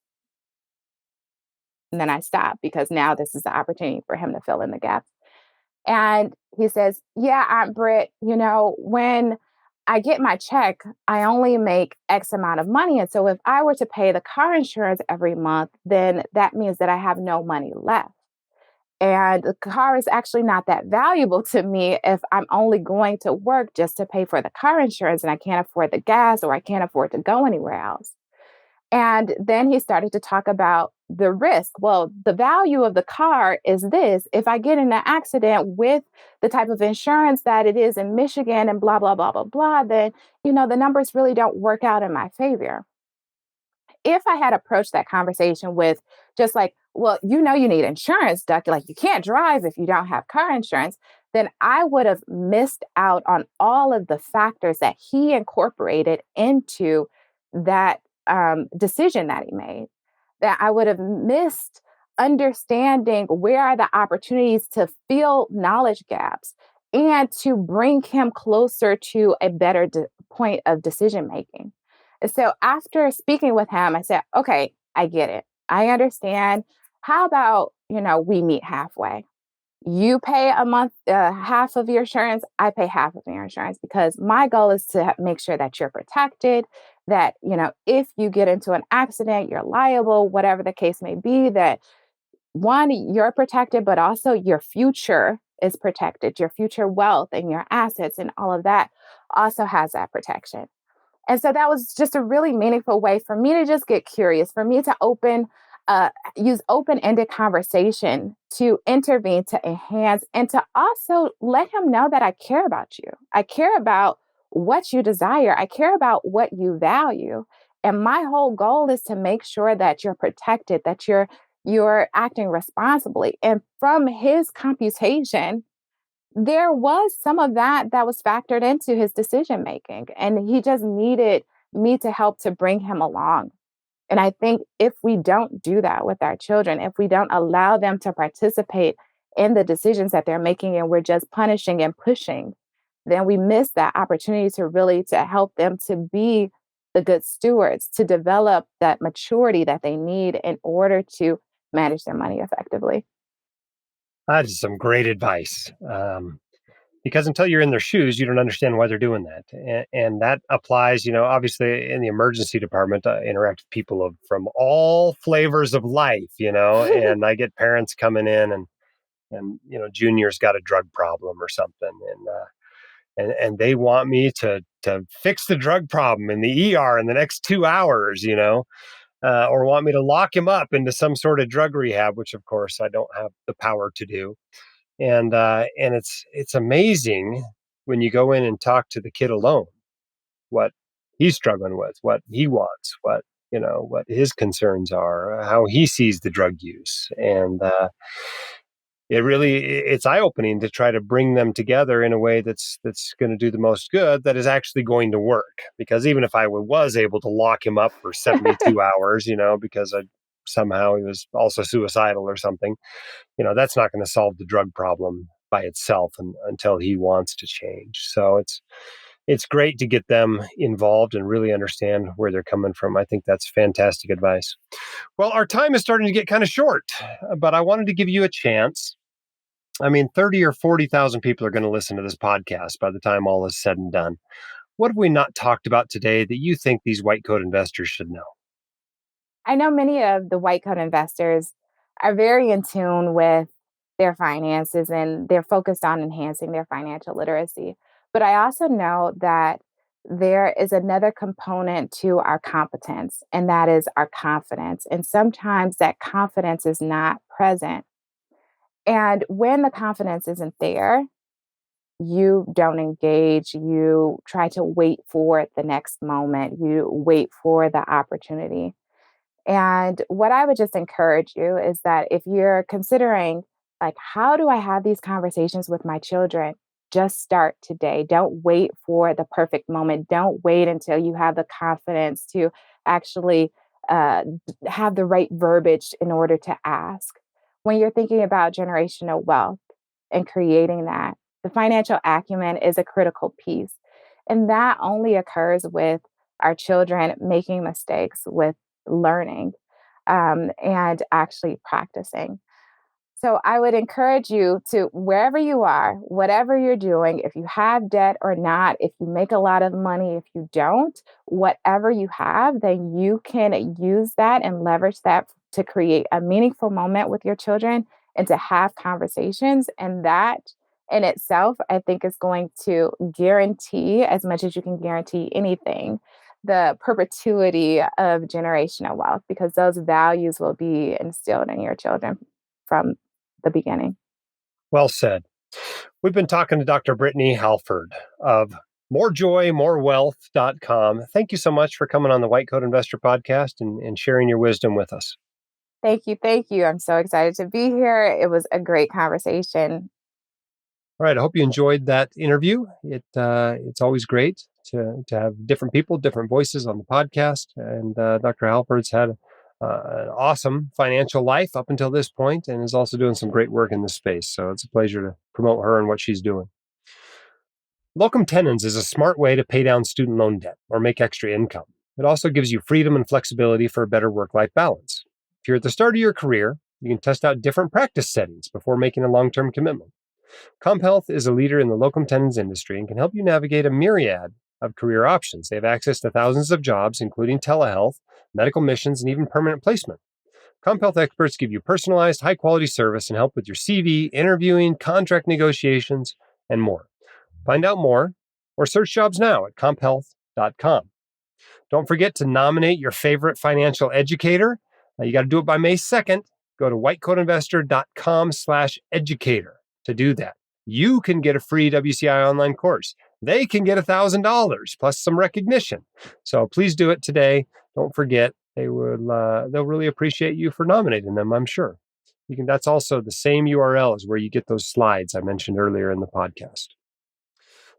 And then I stop because now this is the opportunity for him to fill in the gaps. And he says, yeah, Aunt Britt, when I get my check, I only make X amount of money. And so if I were to pay the car insurance every month, then that means that I have no money left. And the car is actually not that valuable to me if I'm only going to work just to pay for the car insurance and I can't afford the gas or I can't afford to go anywhere else. And then he started to talk about the risk. Well, the value of the car is this. If I get in an accident with the type of insurance that it is in Michigan and blah, blah, blah, blah, blah, then, the numbers really don't work out in my favor. If I had approached that conversation with just like, well, you need insurance, Duck, like you can't drive if you don't have car insurance, then I would have missed out on all of the factors that he incorporated into that decision that he made. That I would have missed understanding where are the opportunities to fill knowledge gaps and to bring him closer to a better point of decision making. And so after speaking with him, I said, okay, I get it. I understand. How about, we meet halfway? You pay a month, half of your insurance, I pay half of your insurance because my goal is to make sure that you're protected, that, if you get into an accident, you're liable, whatever the case may be, that one, you're protected, but also your future is protected, your future wealth and your assets and all of that also has that protection. And so that was just a really meaningful way for me to just get curious, for me to use open-ended conversation to intervene, to enhance, and to also let him know that I care about you. I care about what you desire. I care about what you value. And my whole goal is to make sure that you're protected, that you're acting responsibly. And from his computation, there was some of that was factored into his decision making. And he just needed me to help to bring him along. And I think if we don't do that with our children, if we don't allow them to participate in the decisions that they're making and we're just punishing and pushing, then we miss that opportunity to help them to be the good stewards, to develop that maturity that they need in order to manage their money effectively. That is some great advice. Because until you're in their shoes, you don't understand why they're doing that. And that applies, obviously in the emergency department, I interact with people from all flavors of life, and I get parents coming in and Junior's got a drug problem or something. And they want me to fix the drug problem in the ER in the next 2 hours, or want me to lock him up into some sort of drug rehab, which of course I don't have the power to do. And it's amazing when you go in and talk to the kid alone, what he's struggling with, what he wants, what his concerns are, how he sees the drug use. And it's eye-opening to try to bring them together in a way that's going to do the most good, that is actually going to work. Because even if I was able to lock him up for 72 hours, because somehow he was also suicidal or something, that's not going to solve the drug problem by itself until he wants to change. So it's great to get them involved and really understand where they're coming from. I think that's fantastic advice. Well, our time is starting to get kind of short, but I wanted to give you a chance. 30 or 40,000 people are going to listen to this podcast by the time all is said and done. What have we not talked about today that you think these white coat investors should know? I know many of the white coat investors are very in tune with their finances and they're focused on enhancing their financial literacy. But I also know that there is another component to our competence, and that is our confidence. And sometimes that confidence is not present. And when the confidence isn't there, you don't engage. You try to wait for the next moment. You wait for the opportunity. And what I would just encourage you is that if you're considering, like, how do I have these conversations with my children? Just start today. Don't wait for the perfect moment. Don't wait until you have the confidence to actually have the right verbiage in order to ask. When you're thinking about generational wealth and creating that, the financial acumen is a critical piece. And that only occurs with our children making mistakes, with learning and actually practicing. So I would encourage you to, wherever you are, whatever you're doing, if you have debt or not, if you make a lot of money, if you don't, whatever you have, then you can use that and leverage that to create a meaningful moment with your children and to have conversations. And that in itself, I think, is going to guarantee, as much as you can guarantee anything, the perpetuity of generational wealth, because those values will be instilled in your children from the beginning. Well said. We've been talking to Dr. Brittne Halford of morejoymmorewealth.com. Thank you so much for coming on the White Coat Investor Podcast and sharing your wisdom with us. Thank you. Thank you. I'm so excited to be here. It was a great conversation. All right. I hope you enjoyed that interview. It's always great to have different people, different voices on the podcast. And Dr. Halford's had an awesome financial life up until this point and is also doing some great work in this space. So it's a pleasure to promote her and what she's doing. Locum tenens is a smart way to pay down student loan debt or make extra income. It also gives you freedom and flexibility for a better work-life balance. If you're at the start of your career, you can test out different practice settings before making a long-term commitment. CompHealth is a leader in the locum tenens industry and can help you navigate a myriad of career options. They have access to thousands of jobs, including telehealth, medical missions, and even permanent placement. CompHealth experts give you personalized, high-quality service and help with your CV, interviewing, contract negotiations, and more. Find out more or search jobs now at comphealth.com. Don't forget to nominate your favorite financial educator. You got to do it by May 2nd. Go to whitecoatinvestor.com/educator to do that. You can get a free WCI online course. They can get $1,000 plus some recognition. So please do it today. Don't forget. They'll really appreciate you for nominating them, I'm sure. That's also the same URL as where you get those slides I mentioned earlier in the podcast.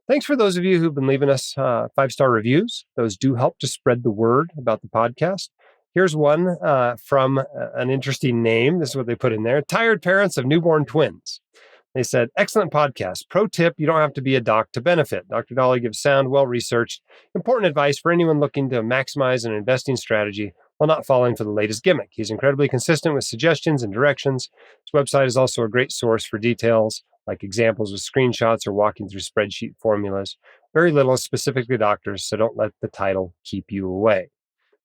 Thanks for those of you who've been leaving us 5-star reviews. Those do help to spread the word about the podcast. Here's one from an interesting name. This is what they put in there. Tired parents of newborn twins. They said, excellent podcast. Pro tip, you don't have to be a doc to benefit. Dr. Dahle gives sound, well-researched, important advice for anyone looking to maximize an investing strategy while not falling for the latest gimmick. He's incredibly consistent with suggestions and directions. His website is also a great source for details, like examples with screenshots or walking through spreadsheet formulas. Very little is specific to doctors, so don't let the title keep you away.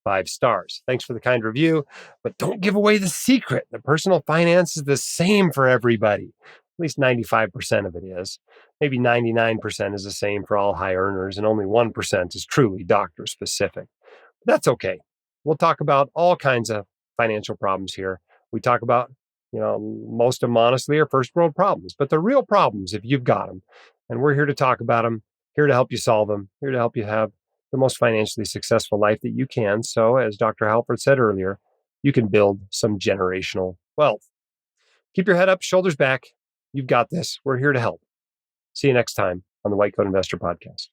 5 stars. Thanks for the kind review, but don't give away the secret. The personal finance is the same for everybody. At least 95% of it is. Maybe 99% is the same for all high earners, and only 1% is truly doctor specific. That's okay. We'll talk about all kinds of financial problems here. We talk about, most of them honestly are first world problems, but they're real problems if you've got them. And we're here to talk about them, here to help you solve them, here to help you have the most financially successful life that you can. So as Dr. Halford said earlier, you can build some generational wealth. Keep your head up, shoulders back. You've got this. We're here to help. See you next time on the White Coat Investor Podcast.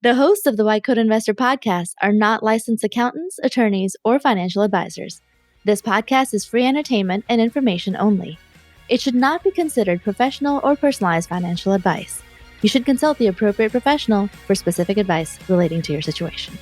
The hosts of the White Coat Investor Podcast are not licensed accountants, attorneys, or financial advisors. This podcast is free entertainment and information only. It should not be considered professional or personalized financial advice. You should consult the appropriate professional for specific advice relating to your situation.